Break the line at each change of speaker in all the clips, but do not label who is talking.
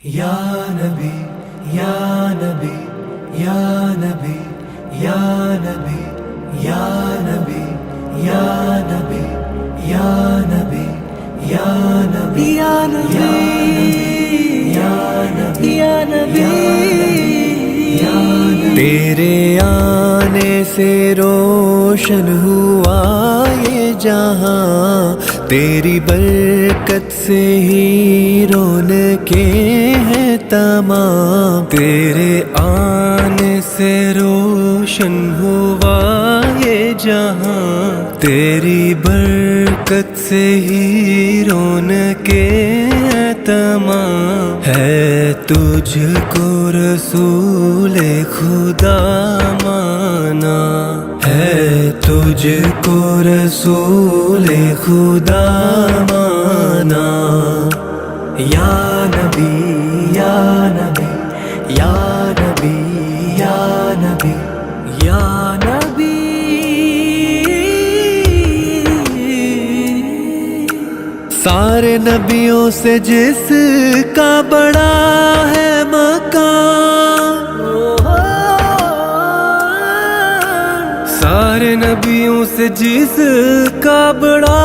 یا نبی یا نبی یا نبی یا نبی یا نبی یا نبی یا نبی یا نبی یا نبی یا نبی یا نبی تیرے آنے سے روشن ہوا یہ جہاں، تیری برکت سے ہی رونقیں ہیں تمام، تیرے آنے سے روشن ہوا یہ جہاں، تیری برکت سے ہی رونقیں ہیں تمام، ہے تجھ کو رسول خدا مانا، ہے تجھ کو رسول خدا مانا، یا نبی یا نبی یا نبی یا نبی یا نبی۔ سارے نبیوں سے جس کا بڑا ہے مقام، سارے نبیوں سے جس کا بڑا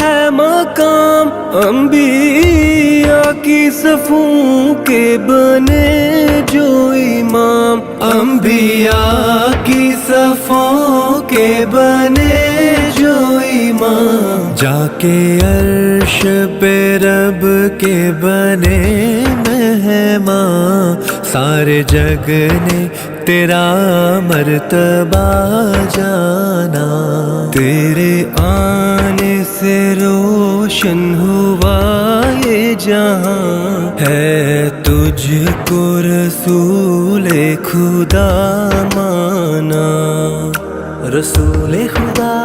ہے مقام، انبیاء کی صفوں کے بنے جو امام، انبیاء کی صفوں کے بنے جو امام، جا کے عرش پہ رب کے بنے مہمان، سارے جگ نے تیرا مرتبہ جانا، تیرے آنے سے روشن ہوا یہ جہاں، ہے تجھ کو رسول خدا مانا، رسول خدا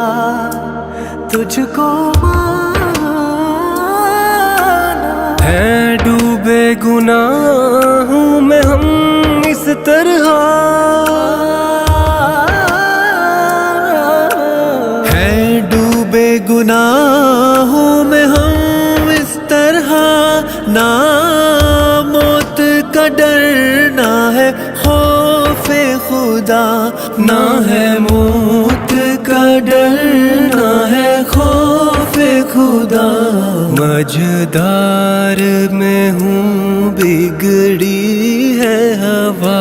تجھ کو مانا، ہے ڈوبے گناہوں میں ہم اس طرح، ہے ڈوبے گناہوں میں ہم اس طرح، نہ موت کا ڈر نہ ہے خوف خدا، نہ ہے موت کا ڈر نہ ہے خوف خدا، مجدار میں ہوں بگڑی ہے ہوا،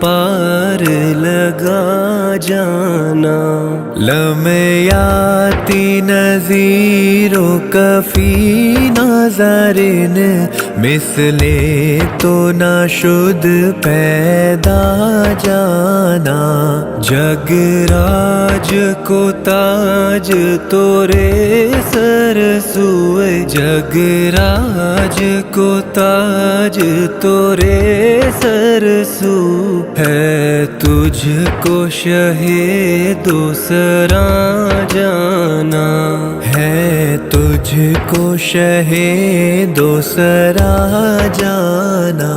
پار لگا جانا، لمیاتی نذیرو کفی ناظرین، مثل تو نہ شد پیدا جانا، جگ راج کو تاج تورے سر سوئے، جگ راج کو تاج تورے سر سو، ہے تجھ کو شہ دوسرا جانا، ہے تجھ کو شہ دوسرا جانا۔